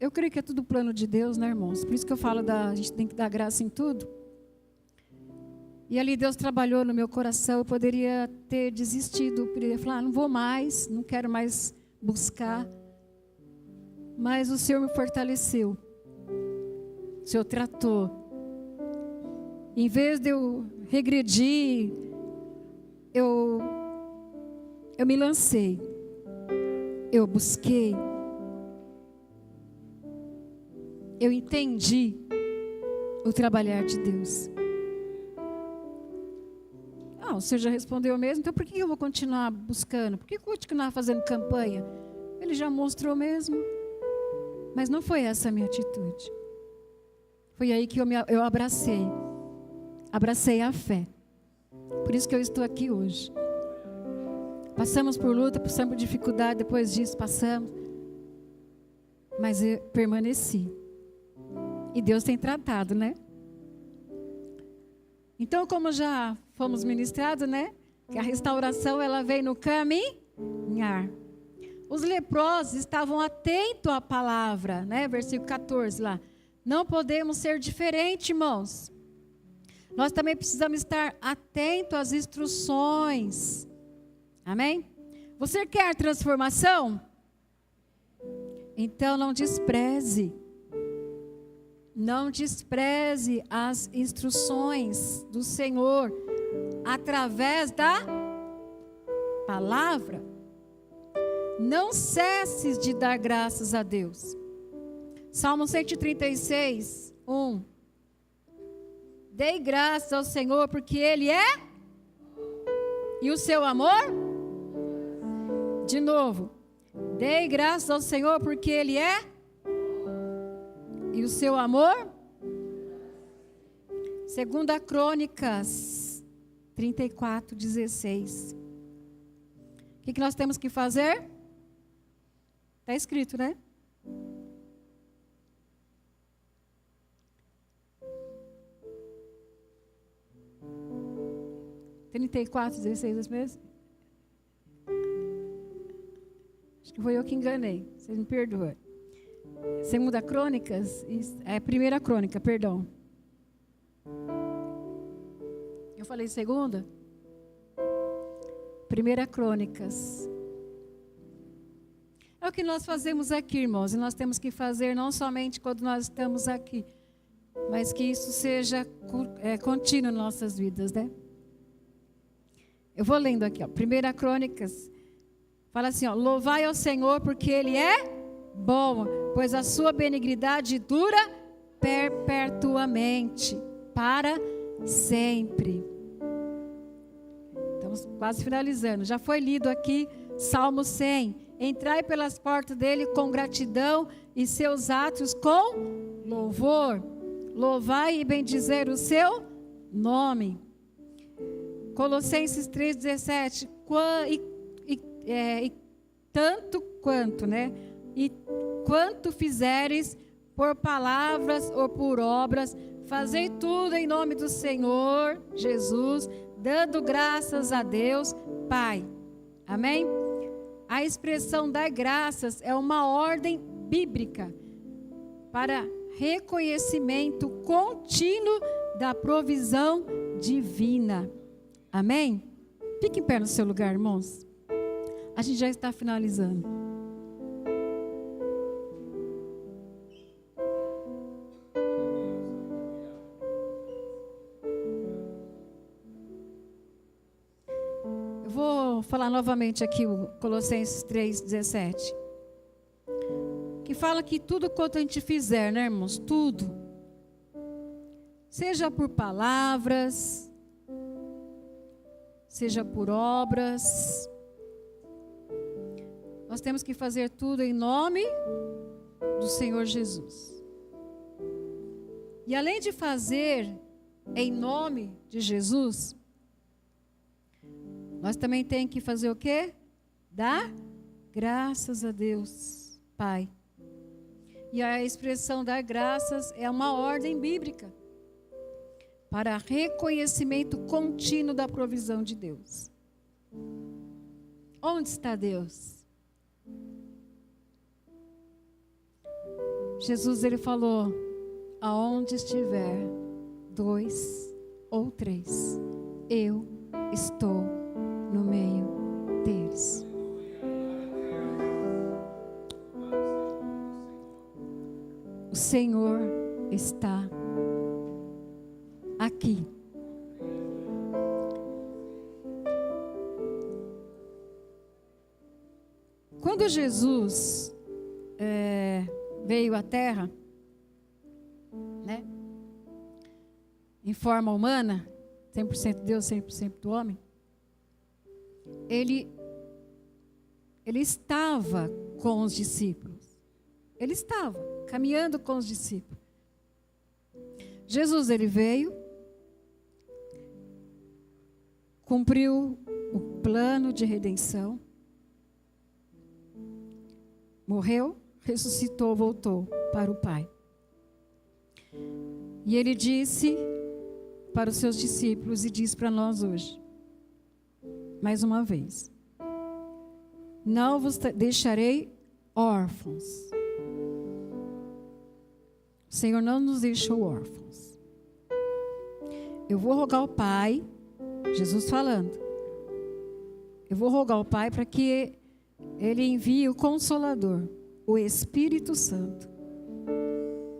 eu creio que é tudo plano de Deus, né, irmãos? Por isso que eu falo, a gente tem que dar graça em tudo. E ali Deus trabalhou no meu coração, eu poderia ter desistido, poderia falar, não vou mais, não quero mais buscar. Mas o Senhor me fortaleceu. O Senhor tratou. Em vez de eu regredir, eu me lancei. Eu busquei. Eu entendi o trabalhar de Deus. O Senhor já respondeu mesmo, então por que eu vou continuar buscando? Por que eu vou continuar fazendo campanha? Ele já mostrou mesmo. Mas não foi essa a minha atitude. Foi aí que eu abracei. Abracei a fé. Por isso que eu estou aqui hoje. Passamos por luta, passamos por dificuldade, depois disso passamos. Mas eu permaneci. E Deus tem tratado, né? Então, como já fomos ministrados, né? Que a restauração, ela veio no caminhar. Os leprosos estavam atentos à palavra, né? Versículo 14 lá. Não podemos ser diferentes, irmãos. Nós também precisamos estar atentos às instruções. Amém? Você quer transformação? Então não despreze. Não despreze as instruções do Senhor através da palavra. Não cesses de dar graças a Deus. Salmo 136, 1. Dei graças ao Senhor porque Ele é. E o seu amor? De novo. Dei graças ao Senhor porque Ele é. E o seu amor? 2 Crônicas 34, 16. O que nós temos que fazer? Está escrito, né? (34, 16 mesmo? Acho que foi eu que enganei. Vocês me perdoem. 2 Crônicas, é 1 Crônica, perdão. Eu falei 2? 1 Crônicas. É o que nós fazemos aqui, irmãos. E nós temos que fazer não somente quando nós estamos aqui, mas que isso seja contínuo em nossas vidas, né? Eu vou lendo aqui, ó. 1 Crônicas. Fala assim, ó. Louvai ao Senhor porque Ele é bom, pois a sua benignidade dura perpetuamente, para sempre. Estamos quase finalizando. Já foi lido aqui Salmo 100. Entrai pelas portas dele com gratidão e seus atos com louvor. Louvai e bendizer o seu nome. Colossenses 3,17. Tanto quanto, né? E quanto fizeres por palavras ou por obras, fazei tudo em nome do Senhor Jesus, dando graças a Deus, Pai. Amém? A expressão dar graças é uma ordem bíblica para reconhecimento contínuo da provisão divina. Amém? Fique em pé no seu lugar, irmãos. A gente já está finalizando. Eu vou falar novamente aqui o Colossenses 3,17. que fala que tudo quanto a gente fizer, né, irmãos? Tudo. Seja por palavras, seja por obras, nós temos que fazer tudo em nome do Senhor Jesus. E além de fazer em nome de Jesus, nós também temos que fazer o quê? Dar graças a Deus, Pai. E a expressão dar graças é uma ordem bíblica para reconhecimento contínuo da provisão de Deus. Onde está Deus? Jesus, ele falou: aonde estiver 2 ou 3, eu estou no meio deles. O Senhor está aqui. Quando Jesus veio à Terra, né, em forma humana, 100% Deus, 100% do homem, ele estava com os discípulos. Ele estava caminhando com os discípulos. Jesus, ele veio, cumpriu o plano de redenção, morreu, ressuscitou, voltou para o Pai. E ele disse para os seus discípulos e diz para nós hoje, mais uma vez: não vos deixarei órfãos. O Senhor não nos deixou órfãos. Eu vou rogar ao Pai, Jesus falando, eu vou rogar ao Pai para que Ele envie o Consolador, o Espírito Santo,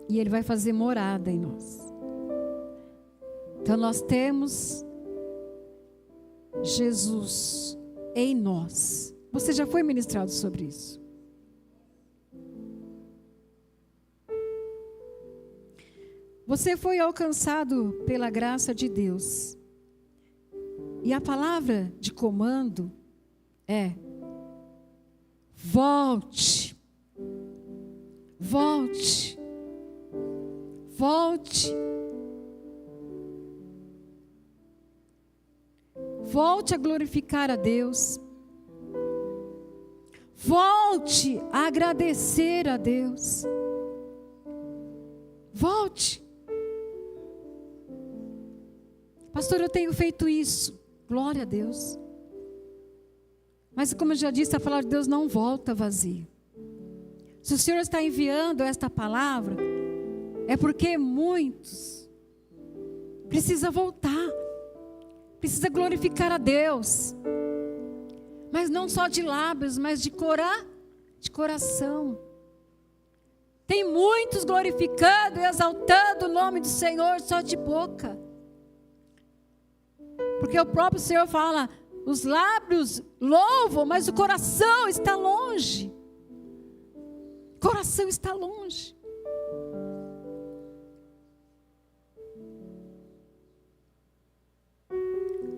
e Ele vai fazer morada em nós. Então nós temos Jesus em nós. Você já foi ministrado sobre isso? Você foi alcançado pela graça de Deus. E a palavra de comando é: volte. Volte. Volte. Volte a glorificar a Deus. Volte a agradecer a Deus. Volte. Pastor, eu tenho feito isso. Glória a Deus. Mas como eu já disse, a palavra de Deus não volta vazia. Se o Senhor está enviando esta palavra, é porque muitos precisam voltar. Precisa glorificar a Deus. Mas não só de lábios, mas de coração. Tem muitos glorificando e exaltando o nome do Senhor só de boca. Porque o próprio Senhor fala: os lábios louvam, mas o coração está longe. O coração está longe.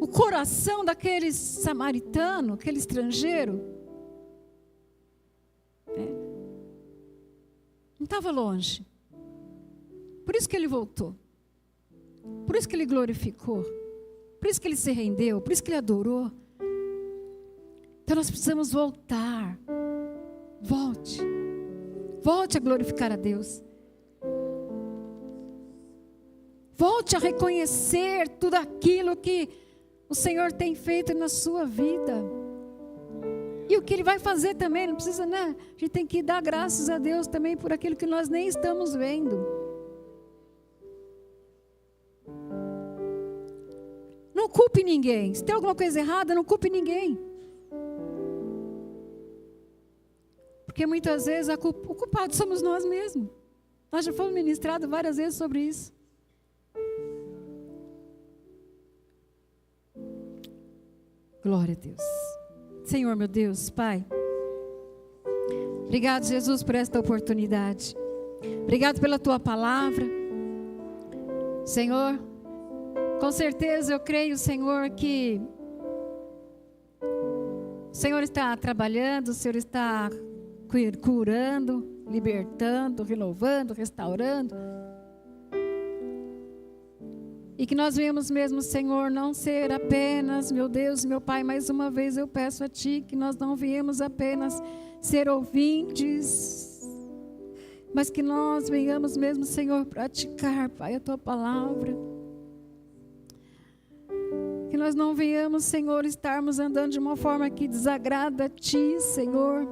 O coração daquele samaritano, aquele estrangeiro, não estava longe. Por isso que ele voltou. Por isso que ele glorificou. Por isso que ele se rendeu. Por isso que ele adorou. Então nós precisamos voltar. Volte. Volte a glorificar a Deus. Volte a reconhecer tudo aquilo que o Senhor tem feito na sua vida. E o que Ele vai fazer também, não precisa, né? A gente tem que dar graças a Deus também por aquilo que nós nem estamos vendo. Não culpe ninguém. Se tem alguma coisa errada, não culpe ninguém. Porque muitas vezes o culpado somos nós mesmos. Nós já fomos ministrados várias vezes sobre isso. Glória a Deus. Senhor, meu Deus, Pai, Obrigado, Jesus, por esta oportunidade. Obrigado pela tua palavra. Senhor, com certeza eu creio, Senhor, que o Senhor está trabalhando, o Senhor está curando, libertando, renovando, restaurando. E que nós venhamos mesmo, Senhor, não ser apenas, meu Deus, meu Pai, mais uma vez eu peço a Ti que nós não venhamos apenas ser ouvintes, mas que nós venhamos mesmo, Senhor, praticar, Pai, a Tua palavra. Que nós não venhamos, Senhor, estarmos andando de uma forma que desagrada a Ti, Senhor.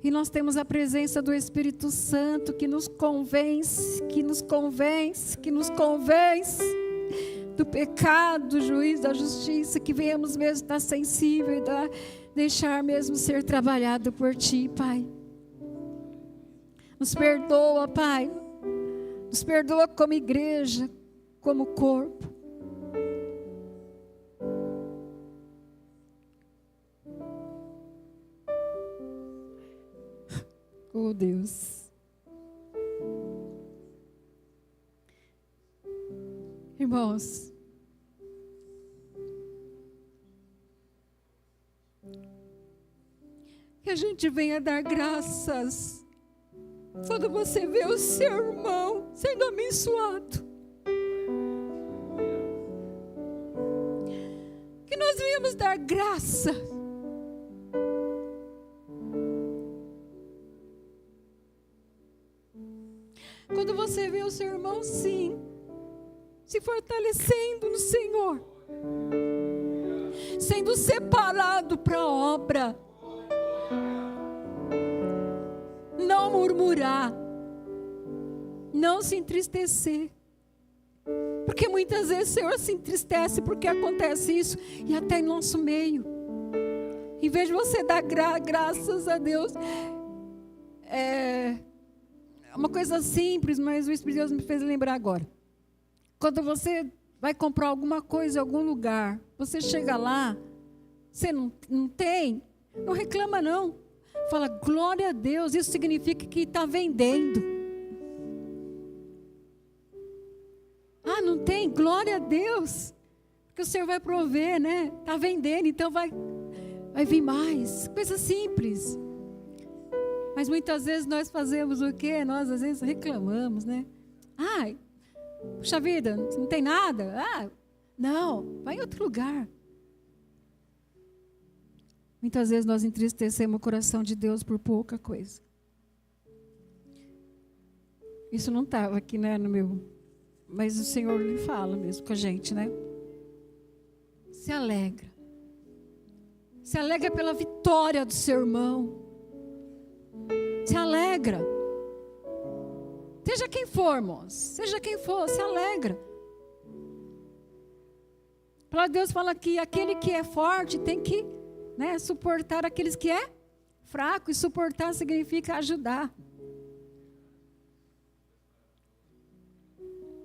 E nós temos a presença do Espírito Santo que nos convence, do pecado, do juízo, da justiça, que venhamos mesmo estar sensível e deixar mesmo ser trabalhado por Ti, Pai. Nos perdoa, Pai. Nos perdoa como igreja, como corpo. Oh, Deus. Irmãos, que a gente venha dar graças quando você vê o seu irmão sendo abençoado. Que nós venhamos dar graça quando você vê o seu irmão, sim, se fortalecendo no Senhor, sendo separado para a obra. Não murmurar, não se entristecer, porque muitas vezes o Senhor se entristece porque acontece isso, e até em nosso meio. Em vez de você dar graças a Deus, é uma coisa simples, mas o Espírito de Deus me fez lembrar agora. Quando você vai comprar alguma coisa em algum lugar, você chega lá, você não tem, não reclama não. Fala, glória a Deus, isso significa que está vendendo. Ah, não tem? Glória a Deus, porque o Senhor vai prover, né? Está vendendo, então vai vir mais. Coisa simples. Mas muitas vezes nós fazemos o quê? Nós às vezes reclamamos, né? Ai, puxa vida, não tem nada? Ah, não, vai em outro lugar. Muitas vezes nós entristecemos o coração de Deus por pouca coisa. Isso não estava aqui, né, no meu... Mas o Senhor lhe fala mesmo com a gente, né? Se alegra. Se alegra pela vitória do seu irmão. Se alegra. Seja quem for, irmãos. Seja quem for, se alegra. Para Deus fala que aquele que é forte tem que, né, suportar aqueles que é fraco. E suportar significa ajudar.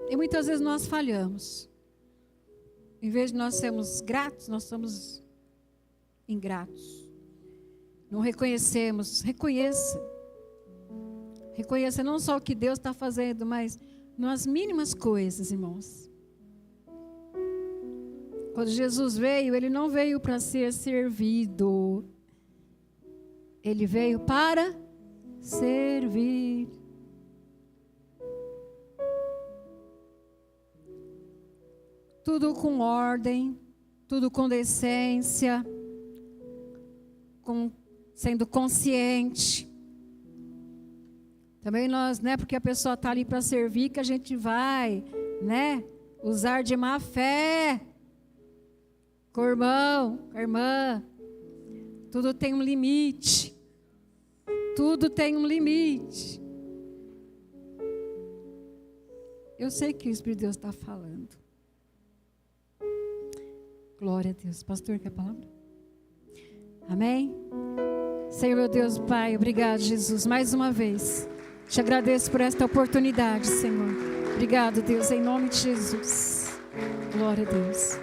E muitas vezes nós falhamos. Em vez de nós sermos gratos, nós somos ingratos. Não reconhecemos. Reconheça. Reconheça não só o que Deus está fazendo, mas nas mínimas coisas, irmãos. Quando Jesus veio, Ele não veio para ser servido. Ele veio para servir. Tudo com ordem, tudo com decência, sendo consciente. Também nós, né, porque a pessoa está ali para servir, que a gente vai, né, usar de má fé com o irmão, com a irmã. Tudo tem um limite. Tudo tem um limite. Eu sei que o Espírito de Deus está falando. Glória a Deus. Pastor, quer a palavra? Amém? Senhor, meu Deus, Pai, obrigado, Jesus, mais uma vez. Te agradeço por esta oportunidade, Senhor. Obrigado, Deus, em nome de Jesus. Glória a Deus.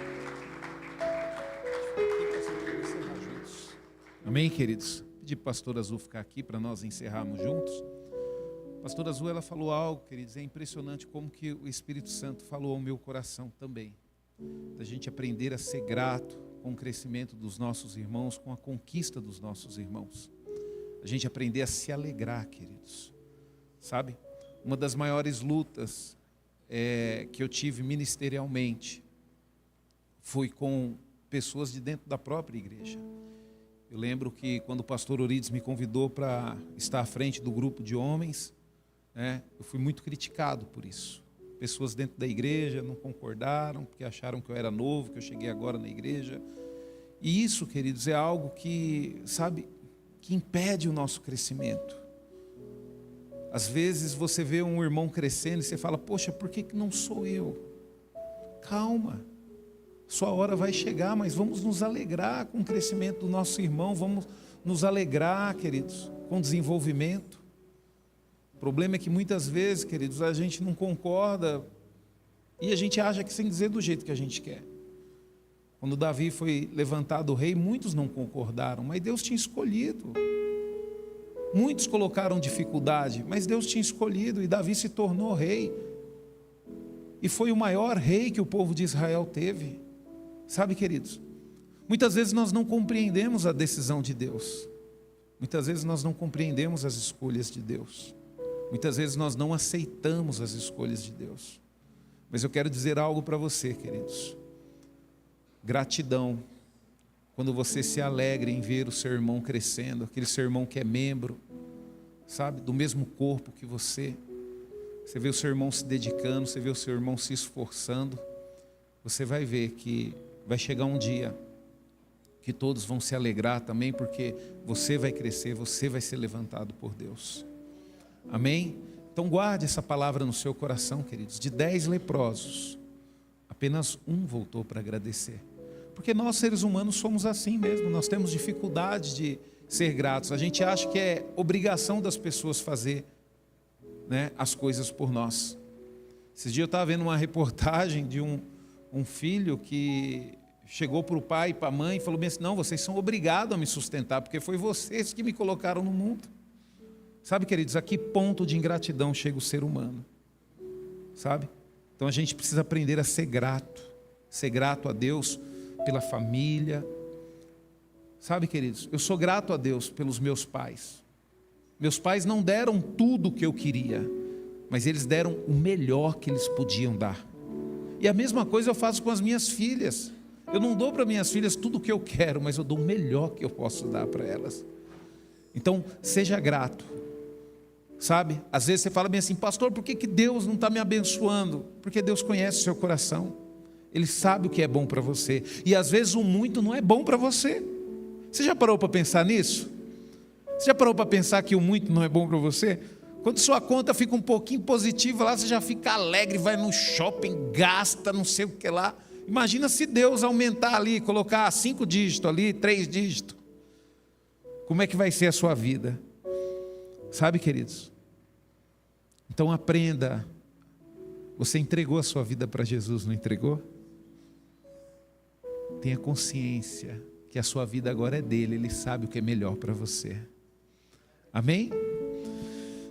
Amém, queridos? pedir para a pastora Azul ficar aqui para nós encerrarmos juntos. A pastora Azul, ela falou algo, queridos, é impressionante como que o Espírito Santo falou ao meu coração também. Da gente aprender a ser grato com o crescimento dos nossos irmãos, com a conquista dos nossos irmãos. A gente aprender a se alegrar, queridos. Sabe? Uma das maiores lutas que eu tive ministerialmente foi com pessoas de dentro da própria igreja. Eu lembro que quando o pastor Orides me convidou para estar à frente do grupo de homens, eu fui muito criticado por isso. Pessoas dentro da igreja não concordaram, porque acharam que eu era novo, que eu cheguei agora na igreja. E isso, queridos, é algo que, sabe, que impede o nosso crescimento. Às vezes você vê um irmão crescendo e você fala, poxa, por que não sou eu? Calma, sua hora vai chegar, mas vamos nos alegrar com o crescimento do nosso irmão, vamos nos alegrar, queridos, com o desenvolvimento. O problema é que muitas vezes, queridos, a gente não concorda e a gente acha que sem dizer do jeito que a gente quer. Quando Davi foi levantado rei, muitos não concordaram, mas Deus tinha escolhido. Muitos colocaram dificuldade, mas Deus tinha escolhido e Davi se tornou rei. E foi o maior rei que o povo de Israel teve. Sabe, queridos, muitas vezes nós não compreendemos a decisão de Deus. Muitas vezes nós não compreendemos as escolhas de Deus. Muitas vezes nós não aceitamos as escolhas de Deus. Mas eu quero dizer algo para você, queridos. Gratidão. Quando você se alegra em ver o seu irmão crescendo, aquele seu irmão que é membro, sabe, do mesmo corpo que você. Você vê o seu irmão se dedicando, você vê o seu irmão se esforçando. Você vai ver que vai chegar um dia que todos vão se alegrar também, porque você vai crescer, você vai ser levantado por Deus. Amém? Então guarde essa palavra no seu coração, queridos. De 10 leprosos, apenas um voltou para agradecer. Porque nós seres humanos somos assim mesmo, nós temos dificuldade de ser gratos. A gente acha que é obrigação das pessoas fazer, né, as coisas por nós. Esses dias eu estava vendo uma reportagem de um filho que chegou para o pai e para a mãe e falou bem assim, não, vocês são obrigados a me sustentar, porque foi vocês que me colocaram no mundo. Sabe, queridos, a que ponto de ingratidão chega o ser humano? Sabe? Então a gente precisa aprender a ser grato a Deus pela família. Sabe, queridos, eu sou grato a Deus pelos meus pais. Meus pais não deram tudo o que eu queria, mas eles deram o melhor que eles podiam dar. E a mesma coisa eu faço com as minhas filhas. Eu não dou para minhas filhas tudo o que eu quero, mas eu dou o melhor que eu posso dar para elas. Então, seja grato. Sabe? Às vezes você fala bem assim, pastor, por que Deus não está me abençoando? Porque Deus conhece o seu coração. Ele sabe o que é bom para você. E às vezes o muito não é bom para você. Você já parou para pensar nisso? Você já parou para pensar que o muito não é bom para você? Quando sua conta fica um pouquinho positiva lá, você já fica alegre, vai no shopping, gasta, não sei o que lá. Imagina se Deus aumentar ali, colocar 5 dígitos ali, 3 dígitos. Como é que vai ser a sua vida? Sabe, queridos? Então aprenda. Você entregou a sua vida para Jesus, não entregou? Tenha consciência que a sua vida agora é dele. Ele sabe o que é melhor para você. Amém?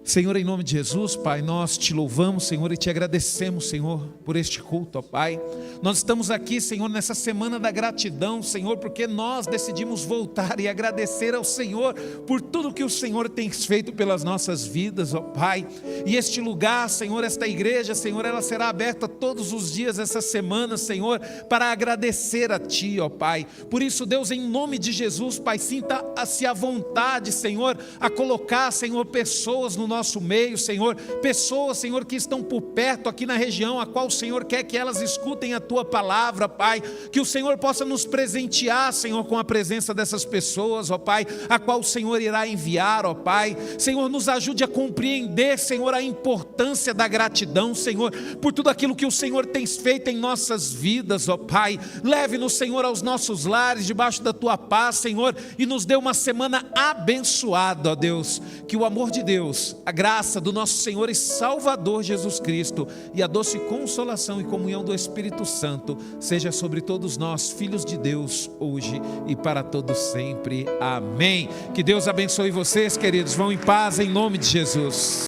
Senhor, em nome de Jesus, Pai, nós te louvamos, Senhor, e te agradecemos, Senhor, por este culto, ó Pai. Nós estamos aqui, Senhor, nessa semana da gratidão, Senhor, porque nós decidimos voltar e agradecer ao Senhor por tudo que o Senhor tem feito pelas nossas vidas, ó Pai. E este lugar, Senhor, esta igreja, Senhor, ela será aberta todos os dias essa semana, Senhor, para agradecer a Ti, ó Pai. Por isso, Deus, em nome de Jesus, Pai, sinta-se à vontade, Senhor, a colocar, Senhor, pessoas no nosso meio, Senhor, pessoas, Senhor, que estão por perto aqui na região, a qual o Senhor quer que elas escutem a Tua palavra, Pai, que o Senhor possa nos presentear, Senhor, com a presença dessas pessoas, ó Pai, a qual o Senhor irá enviar, ó Pai. Senhor, nos ajude a compreender, Senhor, a importância da gratidão, Senhor, por tudo aquilo que o Senhor tem feito em nossas vidas, ó Pai. Leve-nos, Senhor, aos nossos lares, debaixo da Tua paz, Senhor, e nos dê uma semana abençoada, ó Deus. Que o amor de Deus, a graça do nosso Senhor e Salvador Jesus Cristo e a doce consolação e comunhão do Espírito Santo seja sobre todos nós, filhos de Deus, hoje e para todos sempre. Amém. Que Deus abençoe vocês, queridos. Vão em paz em nome de Jesus.